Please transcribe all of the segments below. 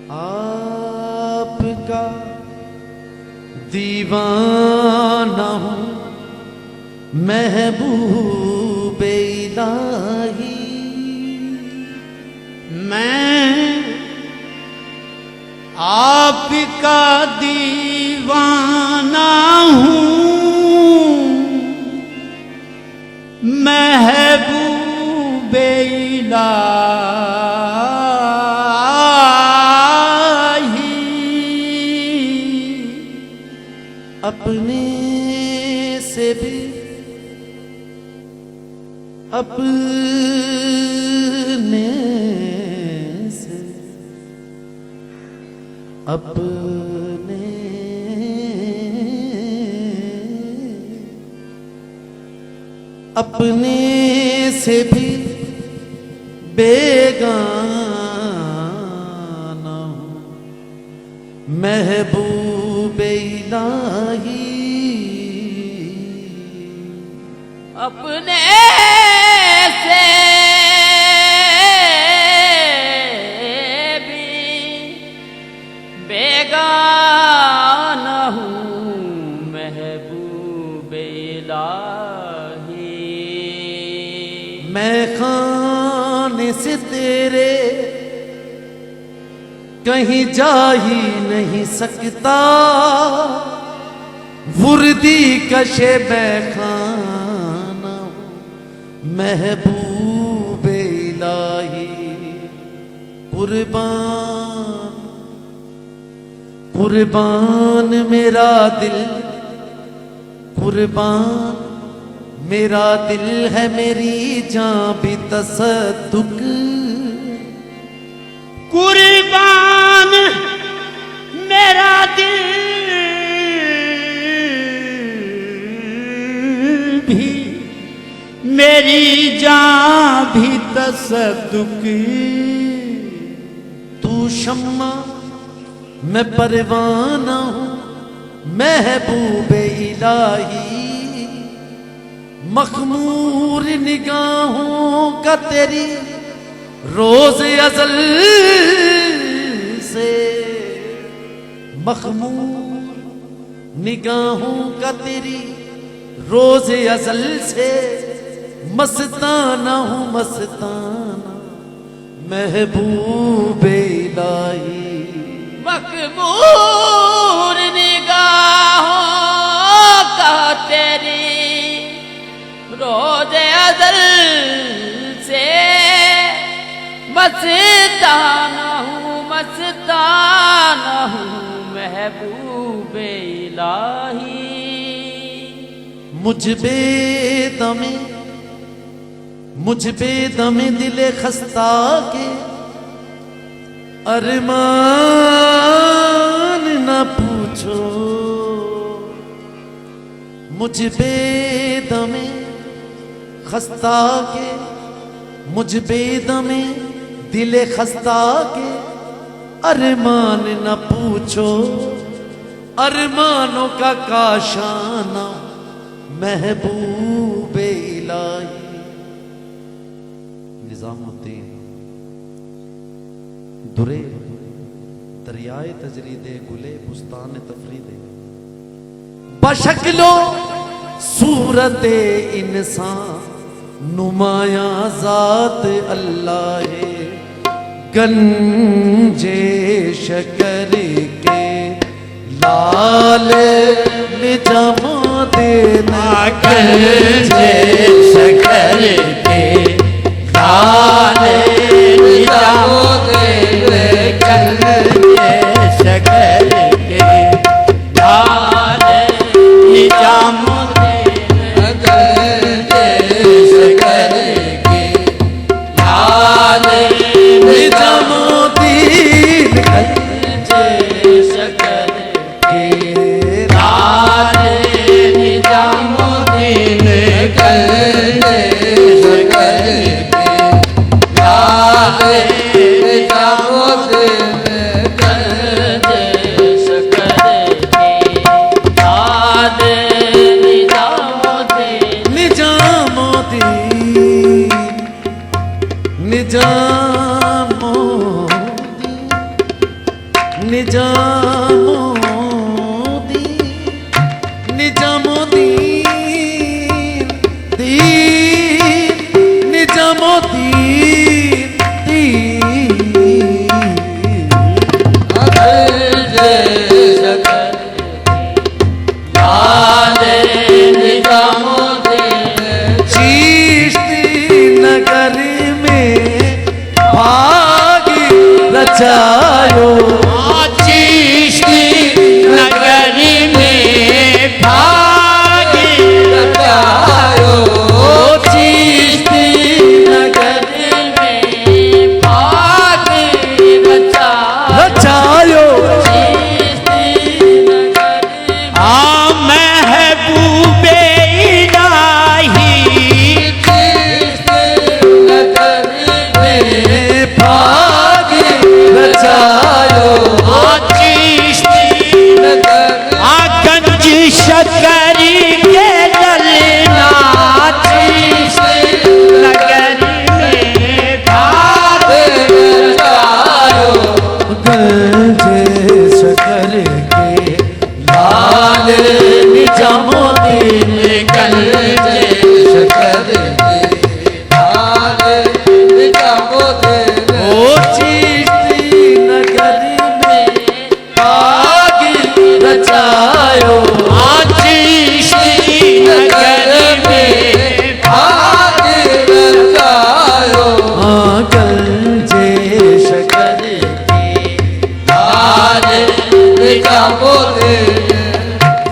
आपका दीवाना हूँ महबूबे इलाही। मैं आपका दीवाना हूँ महबूबे इलाही। अपने से भी अपने से अपने से भी बेगाना हूँ महबूबे इलाही। अपने से भी बेगाना हूँ महबूबे इलाही। मैं खाने से तेरे कहीं जा ही नहीं सकता, वुर्दी कशे बैखाना महबूबे इलाही। कुर्बान कुर्बान मेरा दिल, कुर्बान मेरा दिल है, मेरी जान भी तसद्दुक। कुर्बान मेरा दिल भी, मेरी जान भी तसद्दुक। तू शम्मा मैं परवाना हूँ महबूबे इलाही। मखमूर निगाहों का तेरी रोज अज़ल से, मखमूर निगाहों का तेरी रोज अज़ल से मस्ताना हूँ मस्ताना महबूबे इलाही। मखमूर निगाहों का तेरी रोज अज़ल से मस्ताना हूँ महबूबे इलाही। मुझ बेदमे दिले खस्ता के अरमान न पूछो। मुझ बेदमे खस्ता के, मुझ बेदमे दिले खस्ता के अरमान न पूछो। अरमानों का काशाना महबूबे इलाही। निजामुद्दीन दुरे दरियाए तजरीदे गुले बुस्तान तफरीदे। बशक्लो सूरत इंसान नुमाया जात अल्लाह है। गंजे शकर के लाल निजामा देना, गंजे शकर के लाल निजामा देना, गंजे शकर के लाल निजामा देना, गंजे शकर के लाल निजामुद्दीन गंजे शकर के लाल निजामुद्दीन, गंजे शकर के लाल निजामुद्दीन, निजामुद्दीन निजामुद्दीन दीन निजामुद्दीन दीन चिश्ती नगर में भाग रचायो चिश्ती नगर में भाग रचायो चिश्ती नगर में भाग रचायो महबूबे इलाही भाग रचायो गंज शक्करी के ललना नगर में भाग रचायो गंजे शकर के लाल निजामुद्दीन गंज शक्कर ओ चिश्ती नगर में भाग रचायो चिश्ती नगर में भाग रचायो गंजे शकर के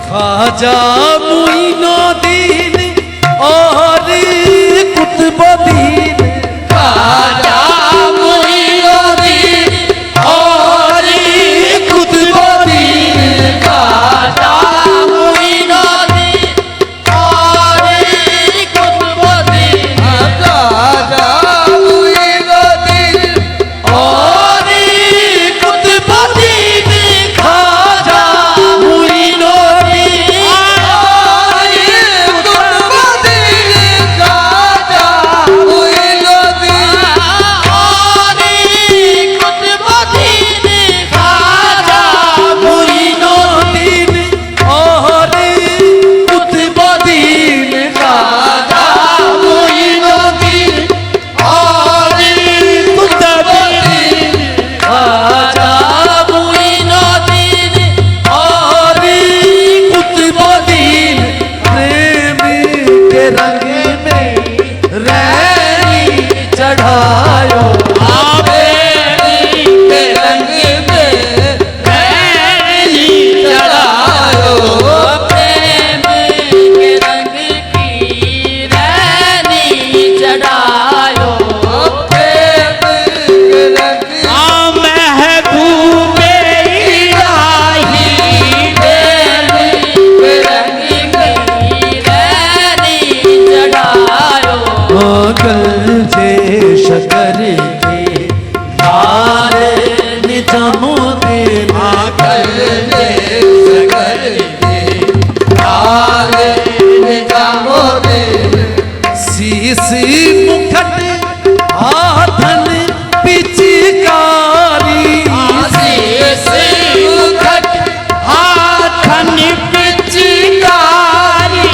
ख्वाजा मुइनुद्दीन और कुतुबुद्दीन खाजा मुइनुद्दीन और कुतुबुद्दीन खाजा मुइनुद्दीन और कुतुबुद्दीन खाजा मुइनुद्दीन और कुतुबुद्दीन ख्वाजा मुइनुद्दीन मुइनुद्दीन और कुतुबुद्दीन ख्वाजा ख्वाजा और कुतुबुद्दीन प्रेम के रंग में रैनी चढ़ायो गंजे शकर के लाल निजामुद्दीन शीश मुखट हाथन पिचकारी हाथन पिचकारी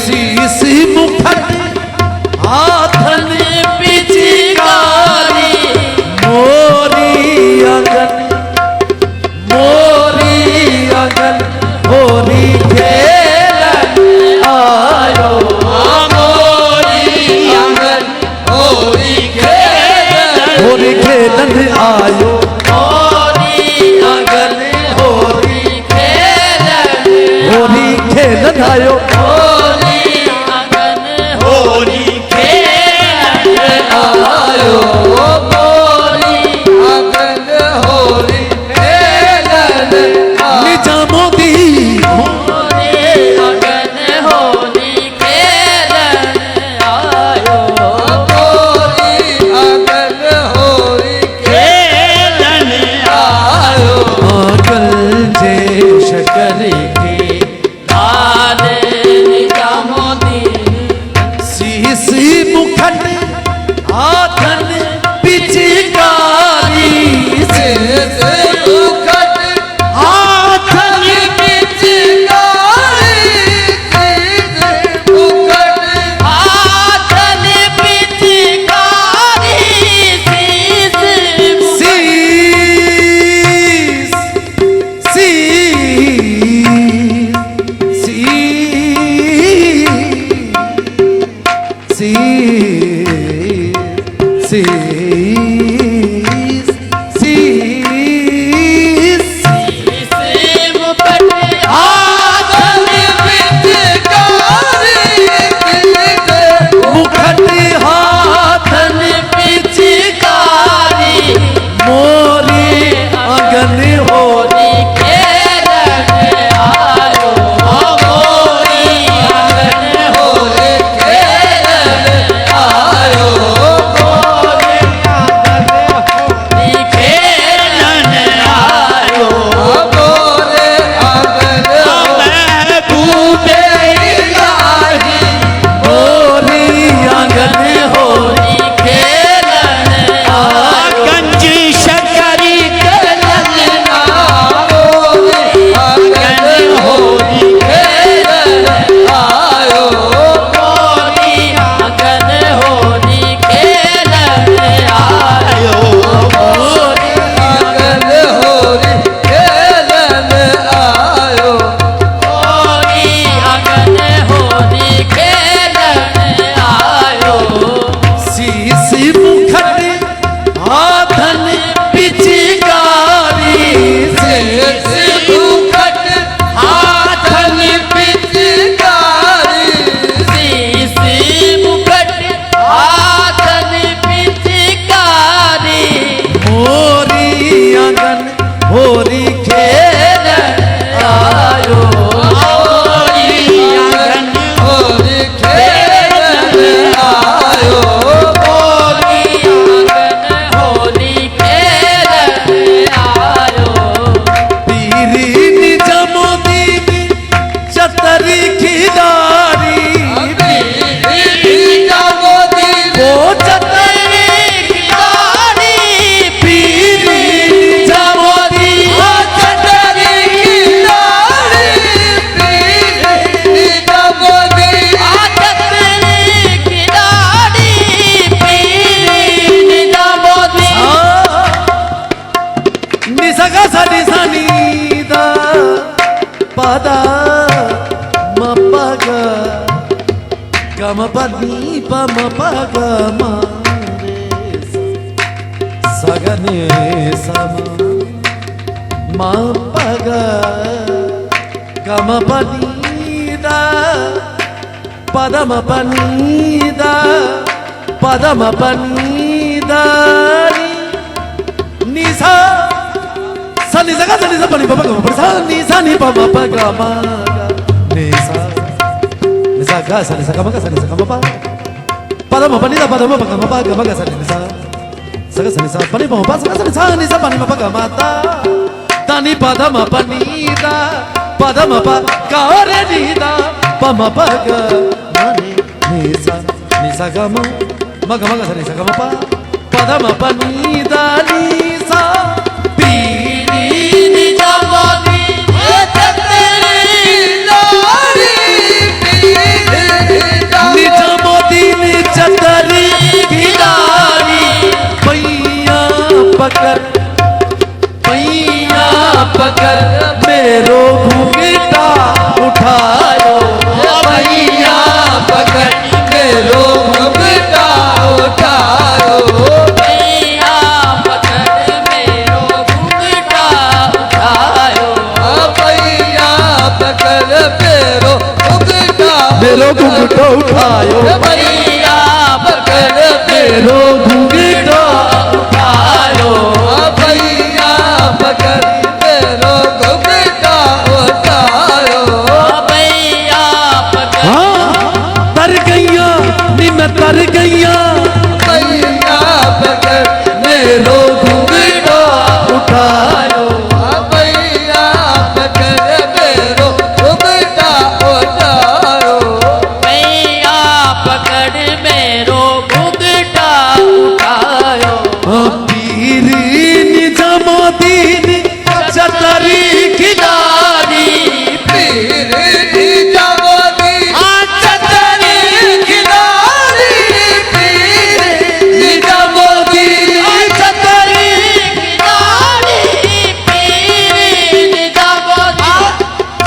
शीश मुखट सी सी सी मुखट हाथन पिचकारी मोरी अगन होली होरी खेल आयो होरी खेल आयो होली खेल आयो पीरी निज मोदी चतरी खिदारी वो चतरी खिदारी पीरी pada mapaga gama padi pama paga mare sagane sama mapaga gama padi da pada mapani da pada mapani da nisa Sani sa pani papa ga pa sani papa pa ga ma ga nisa ga sani sa ga pa pada ma pani da pada ma pa ga ma pa ga ma ga sani sa pani pa pa sani sa pani ma pa ga ma ta ni pada ma pani da pada ma pa ga re ni da pa ma pa ga ma nisa ga ma ga sani sa ga ma pa pada ma pani da nisa चतरी खिलाड़ी पैया पकड़ मेरो घूंघटा उठायो पैया पकड़ मेरो घूंघटा उठायो पैया पकड़ मेरो घूंघटा उठायो पैया पकड़ मेरो घूंघटा उठायो मेरो घूंघटा उठायो भैया पकड़ मेरो घूंघटा उठायो भैया पकड़ तर गैया नी मैं तर गैया भैया पकड़ मेरो घूंघटा उठायो भैया पकड़ मेरो घूंघटा उठायो भैया पकड़ मेरो चतरी खिलाड़ी चतरी खिलाड़ी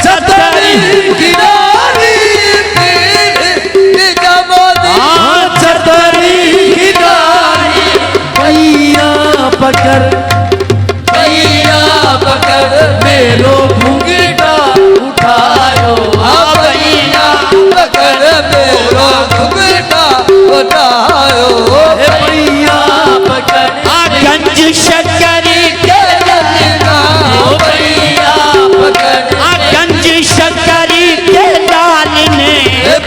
चतरी खिलाड़ी पकड़ भैया पकड़ मेरो घूंघटा उठायो भैया पकड़ मेरो घूंघटा उठायो भैया पकड़ गंज शक्करी के ललना भैया पकड़ गंज शक्करी के लाल ने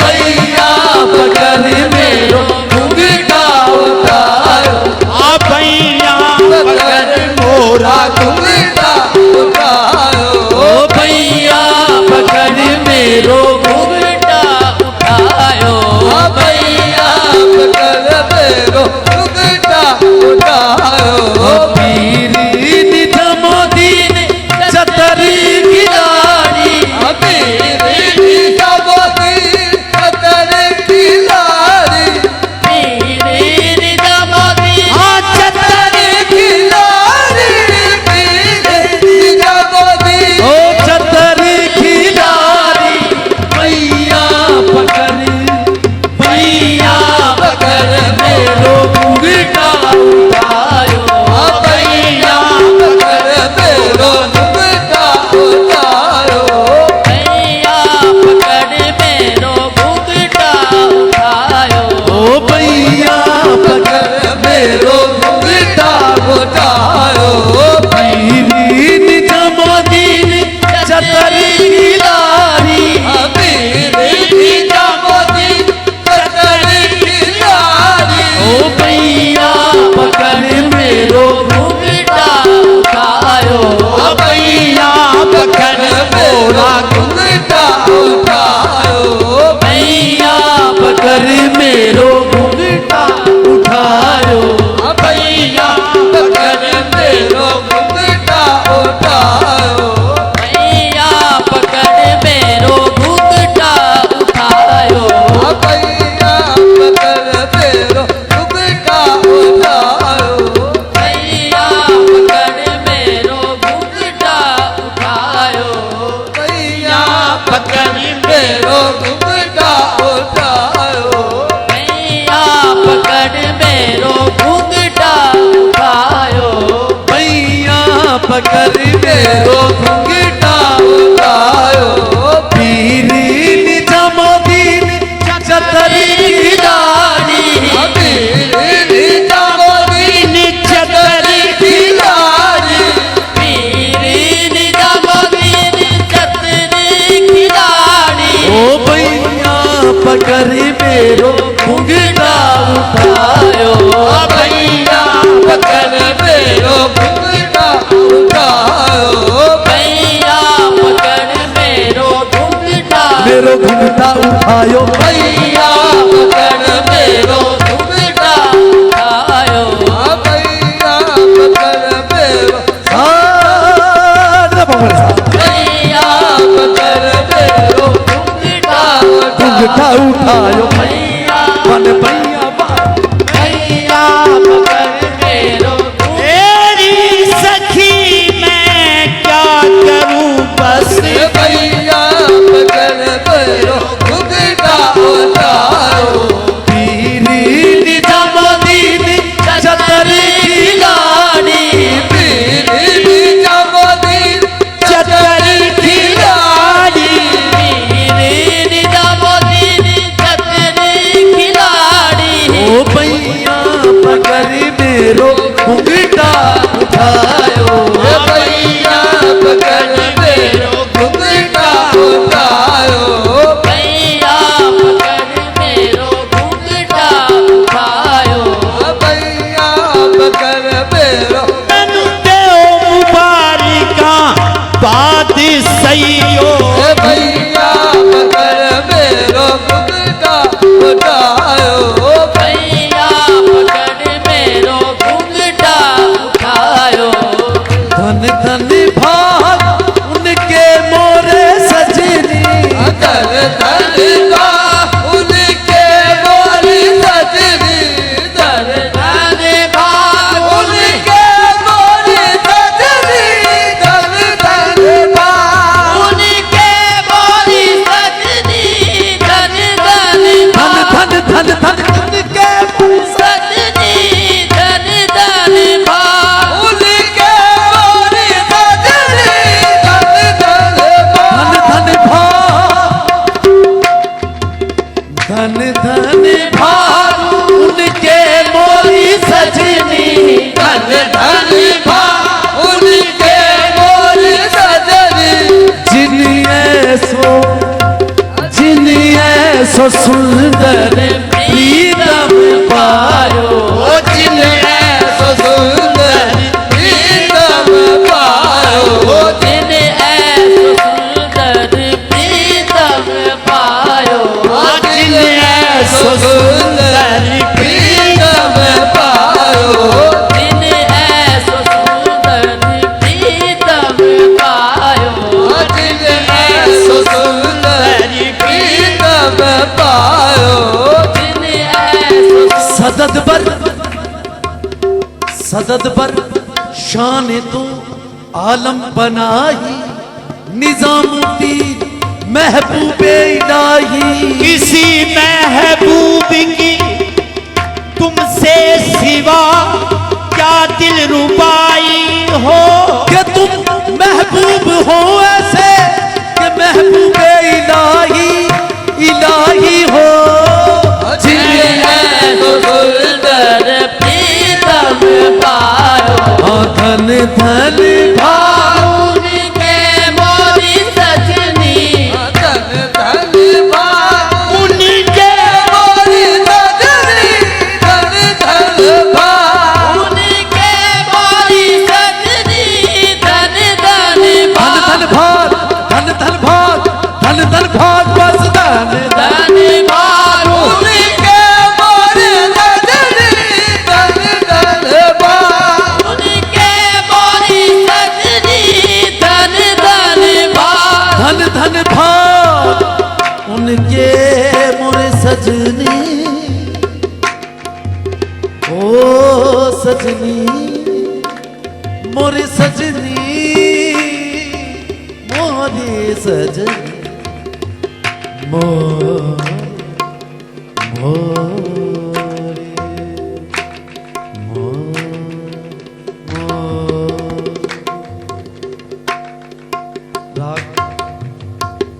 भैया पकड़ मेरो घूंघटा उठायो भैया पकड़ मोरा घूंघटा उठायो भैया पकड़ मेरो घूंघटा उठायो भैया पकड़ मेरो घूंघटा उठायो पीरी निधमोदीन चतरी गिरानी मेरी सबोती कतर की लारी मेरी सबोती चतर की लारी मेरी सबोती ओ चतरी खिलारी भैया पकड़ भैया पकड़ मेरो घूंघटा उठायो भैया पकड़ मेरो घूंघटा उठायो भैया पकड़ मेरो घूंघटा उठायो ओ भैया पकड़ मेरो घूंघटा उठायो पीरी निधमोदीन चतरी गिरानी मेरी सबोती कतर की लारी ओ भैया पकड़ मेरो घूंघटा उठायो भैया पकड़ मोरा घूंघटा उठायो भैया पकड़ मेरो घूंघटा उठायो भैया पकड़ मेरो घूंघटा उठायो भैया पकड़ मेरो घूंघटा उठायो भैया पकड़ मेरो घूंघटा उठायो भैया पकड़ मेरो घूंघटा उठायो भैया पकड़ मेरो घूंघटा उठायो भैया पकड़ मेरो घूंघटा उठायो भैया पकड़ मेरो घूंघटा उठायो पीरी निधमोदीन चतरी गिरानी मेरी सबोती चतरी की लारी मेरी सबोती चतरी की लारी ओ भैया पकड़ मेरो घूंघटा उठायो भैया पकड़ मेरो घूंघटा उठायो भैया पकड़ मेरो घूंघटा मेरो घूंघटा उठायो भैया पकड़ मेरो घूंघटा उठायो भैया पकड़ मेरो सारे पकड़ सा भैया पकड़ मेरो घूंघटा घूंघटा उठायो भैया मन भैया भैया पकड़ मेरो तेरी सखी मैं क्या करूं बस भैया पकड़ मेरो घूंघटा सदद पर शान तू आलम बनाही निजामुद्दीन महबूबे इलाही। किसी महबूब की तुमसे सिवा क्या दिल रुबाई हो। कि तुम महबूब हो ऐसे कि महबूबे इलाही इलाही हो। धन धन भाव उनके मोरी सजनी, धन धन भाव उनके मोरी सजनी, धन धन भाव उनके मोरी सजनी, धन धन भाव धन धन भाग धन धन भाग बस धन धन भाव उनके मोरी सजनी, धन धन भाव उनके मोरी सजनी, धन धन भाव धन धन भाग उनके मोरे सजनी। ओ सजनी मोरे सजनी मोरे सजनी मोरे राग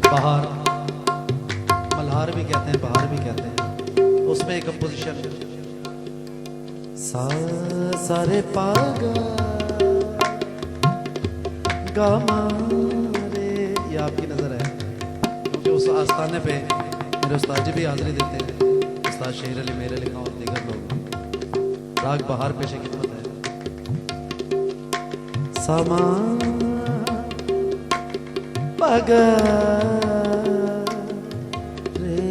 बहार मल्हार भी कहते हैं, बहार भी कहते हैं। उसमें एक कंपोजिशन सा सारे पागा गामा रे, ये आपकी नजर है क्योंकि उस आस्थाने पे मेरे उस्ताद जी भी हाजिरी देते हैं, उस्ताद शेर अली मेरे लिखा और दीगर लोग। राग बहार पेशे खिदमत है। समा पगा रे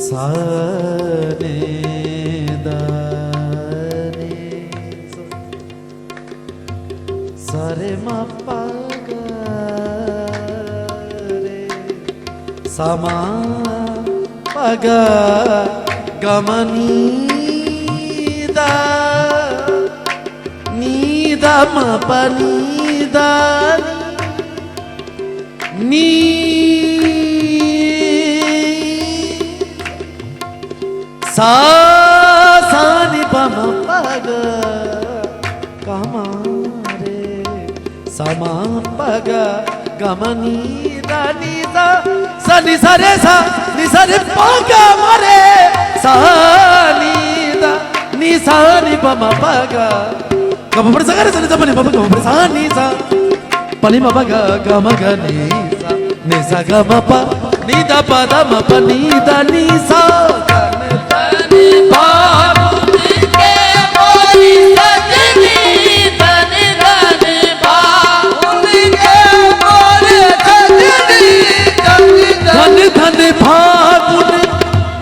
साने दाने सारे मा पगा रे समा पगा गमनी दा नीदा मा पनीदा नी सा सा नि प म प ग कमारे समा प ग गमनी दा नी दा सा नि सा रे सा नि सा रे प ग मरे सा नि दा नि सा नि प म प ग गम पर सा रे सा नि सा प नि प प गम पर सा नि सा प नि म प ग ग म ग नि सा ग म प नि दा प दा म प नि दा नि सा भाव उनके मोरी सजनी, धन धन भाव उनके मोरी सजनी, धन धन भागुन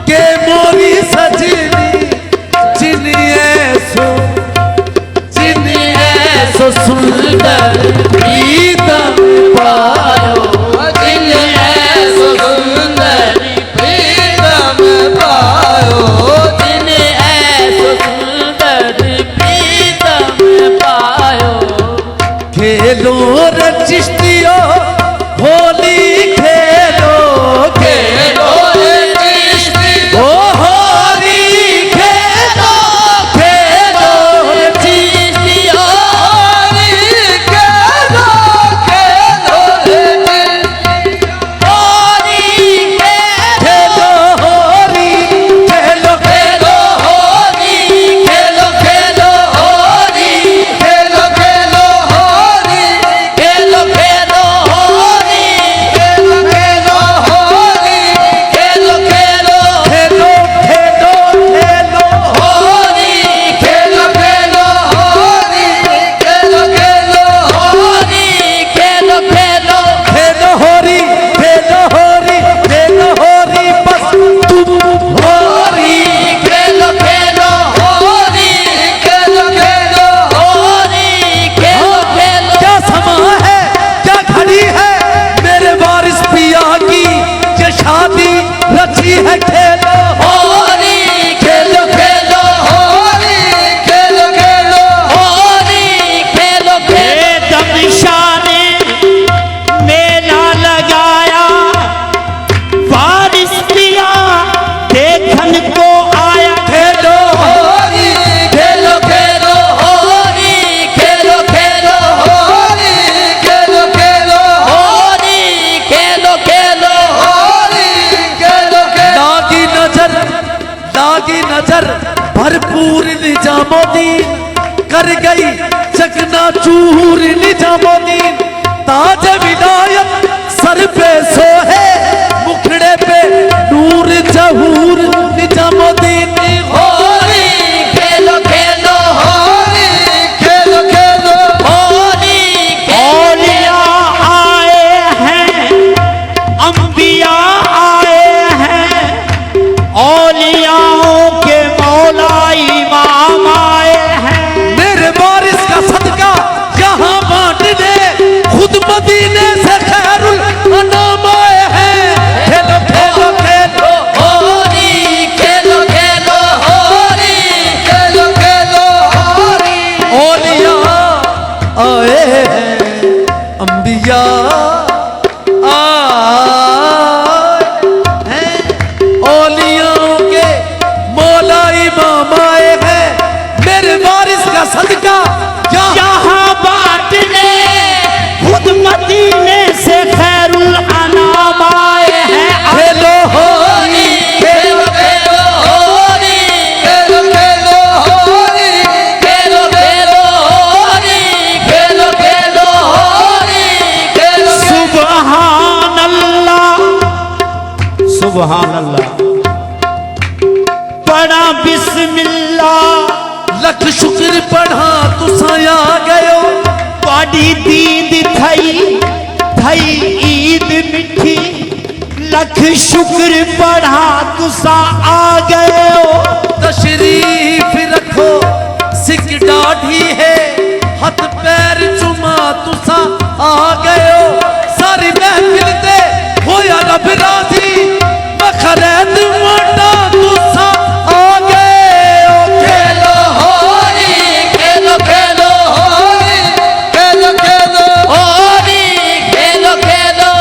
के मोरी सजनी। जिन ऐसो सुंदर प्रीतम पायो, जिन ऐसो सुंदर प्रीतम पायो, जिन ऐसो सुंदर प्रीतम पायो। खेलो रचिष्टियो होली खेलो खेलो रे कृष्ण ओ होली खेलो खेलो कृष्ण होली खेलो, रची है खेलो होली खेलो खेलो होली खेलो खेलो होली खेलो खेलो दमशा ने मेला लगाया बारिश पिया देखन को आया खेलो होली खेलो खेलो होली खेलो खेलो होली खेलो खेलो होली खेलो खेलो होली खेलो खेलो लागी नजर भरपूर निजामुद्दीन कर गई चकनाचूर निजामुद्दीन ताज विलायत सर पे सोहे मुखड़े पे नूर जहूर निजामुद्दीन होली खेलो खेलो होली खेलो खेलो होली औलिया आए हैं अंबिया आए हैं औलियाओं के मौला इमाम आए हैं मेरे बारिश का सदका यहाँ बांट दे खुद मदीने से खैरुल अनाम आए हैं खेलो खेलो खेलो होली खेलो खेलो होली खेलो खेलो होली औलिया आए हैं अंबिया आए हैं औलियाओं के मौला इमाम आए हैं मेरे वारिस का सदका यहाँ यहाँ बांटने खुद मदीने से खैरुल अनाम आए हैं खेलो होली खेलो खेलो होली खेलो खेलो होली खेलो खेलो होली खेलो खेलो होली खेलो सुबहान अल्लाह सुबहान अल्लाह पढ़ा बिस्मिल्लाह लख शुक्र पढ़ा तुसाया गयो बड़ी दीद थई ईद मिठी लख शुक्र पढ़ा तुसा आ गए हो तशरीफ रखो सिक डाढ़ी है हथ पैर चुमा तुसा आ गए हो सारी महफिल ते होया रब राजी मखरैत मोटा तुसा आ गए हो खेलो होली खेलो खेलो होली खेलो खेलो होली खेलो खेलो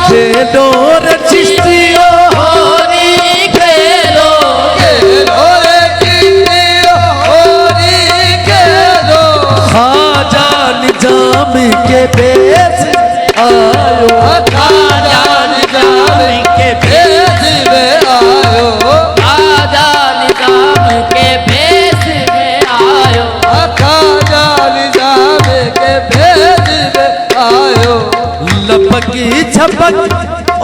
खेलो रे चिश्तियो होली खेलो खेलो रे चिड़िया होली खेलो खाजा निजाम के बेस आयो खाजा निजाम के भेष में आयो खाजा निजाम के भेष में आयो खाजा निजाम के भेष में आयो लपकी झपक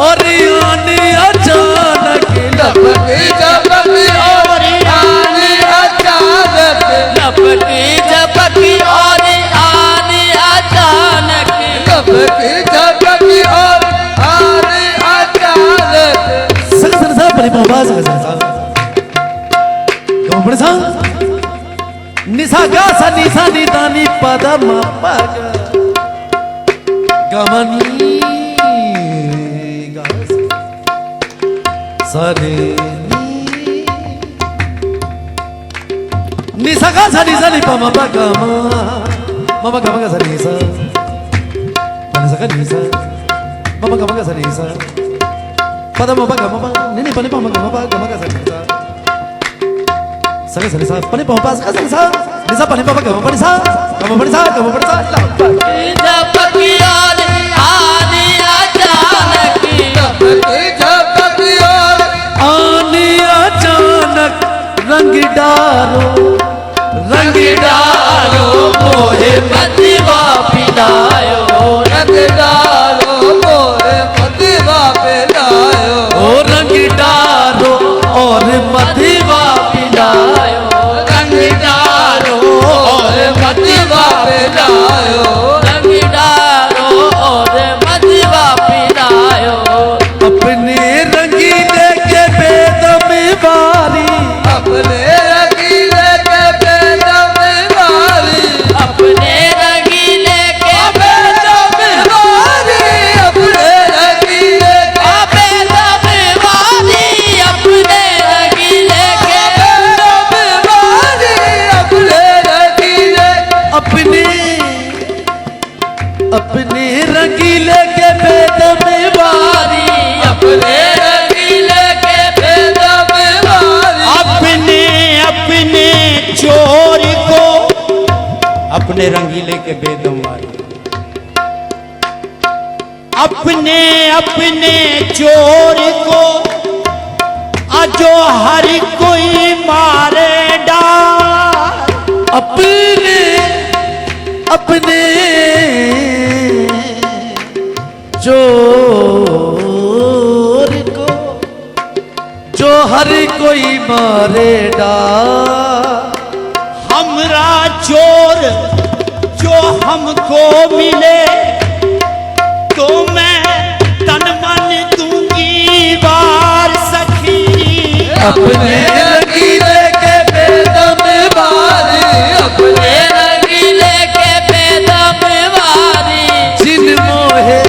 और आने अचानक लपकी झपकी और आने अचानक लपकी झपकी और आने अचानक लपकी झपकी और आने अचानक सगसर साहब बड़ी बाबा सगसर साहब कौन बड़े साहब निसा गा सा निसा निदानी पदा मापा गमनी गा सरे निसा गा सा निसा नि पा मापा गमा मामा गमा गा सा निसा निसा गा निसा मामा गमा गा सा निसा pada mama gama mama nini pani mama gama gama ga sa sa pani mama sa sa nisa pani mama gama pani sa gama pani sa झपकी और आने अचानक लपकी झपकी और आने अचानक रंग डालो मोहे मदीवा पिलायो रंग डालो मोहे मदीवा पिलायो ओ रंग डालो और मदीवा पिलायो रंग डालो और मदीवा पिलायो रंग डालो और मदीवा पिलायो अपने रंगीले के बेदम बारी अपने रंगीले के बेदम बारी अपने रंग अपने रंगीले के बेदम वाले। अपने अपने चोर को अजो हर कोई मारे डार। अपने अपने चोर को जो हर कोई मारे डार। हमरा चोर जो हमको मिले तो मैं तन मन दूंगी वार सखी। अपने रंगीले के बेदम वारी, अपने रंगीले के बेदम वारी। जिन मोहे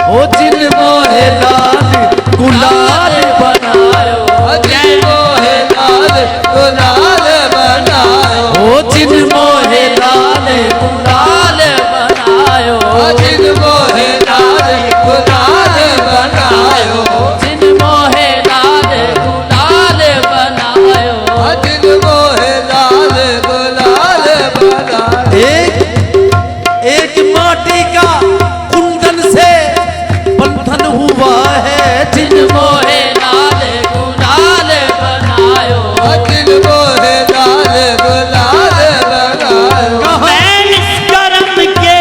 ओ जिन मोहे लाल गुलाल बनायो जिन मोहे लाल गुलाल बनायो। ओ जिन मोहे लाल गुलाल बनायो जिन मोहे लाल गुलाल बनायो। जिन मोहे लाल गुलाल बनायो जिन मोहे लाल गुलाल बनायो। एक माटी का कुंदन से बंधन हुआ है। जिन मोहे लाल गुलाल बनायो जिन मोहे लाल गुलाल बनायो। मैं इस कर्म के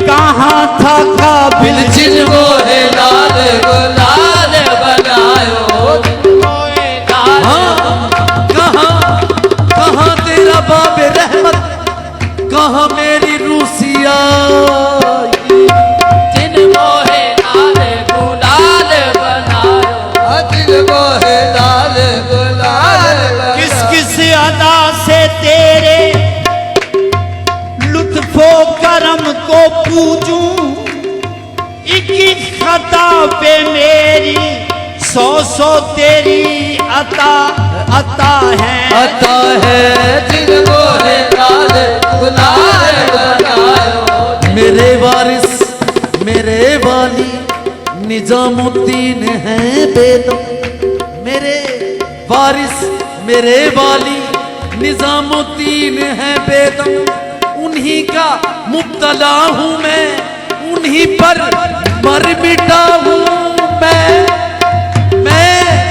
कहाँ था काबिल। जिन मोहे लाल गुलाल बनायो जिन मोहे लाल। हाँ, कहाँ तेरा बाबे रहमत, कहाँ मेरी रूसिया। जिन मोहे लाल गुलाल बनायो जिन मोहे लाल गुलाल बनायो। किस किस अदा से तेरे लुत्फो करम को पूजूं। एक खता पे मेरी सौ सौ तेरी अता अता है। आता है जिन मोहे लाल गुलाल बनायो। मेरे वारिस मेरे वाली निजामुद्दीन है बेदम। मेरे वारिस मेरे वाली निजामुद्दीन है बेदम। उन्हीं का मुब्तला हूँ मैं, उन्हीं पर मर मिटा हूँ मैं।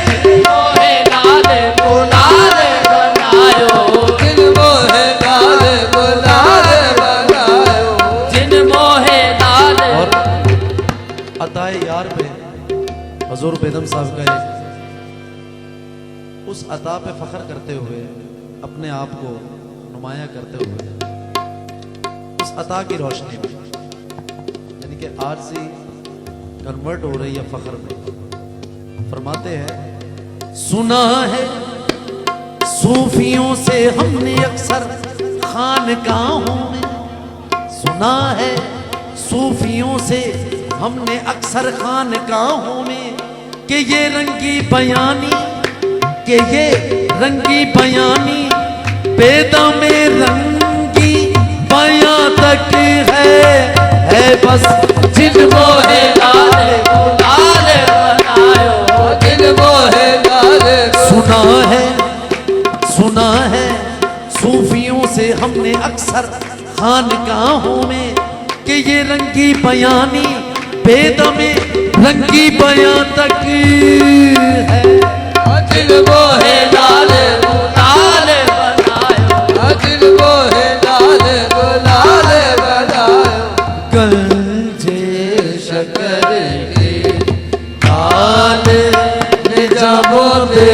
जिन मोहे लाल गुलाल बनायो जिन मोहे लाल गुलाल बनायो। जिन मोहे लाल। और अताए यार पे हजूर बेदम साहब का उस अता पे फख्र करते हुए, अपने आप को नुमाया करते हुए, उस अता की रोशनी में, यानी कि आरज़ी कन्वर्ट हो रही है फख्र में। फरमाते हैं सुना है सूफियों से हमने अक्सर खानकाहों में। सुना है सूफियों से हमने अक्सर खानकाहों में कि ये रंगी बयानी, कि ये रंगी बयानी बेदम में रंगी बयां तक है बस। जिन मोहे लाल गुलाल बनायो जिन मोहे लाल। सुना है सूफियों से हमने अक्सर खानकाहों में कि ये रंगी बयानी बेदम में रंगी बयां तक है। जिन मोहे लाल गुलाल बनायो जिन मोहे लाल गुलाल बनायो। गंजे शकर के काल निजामो दे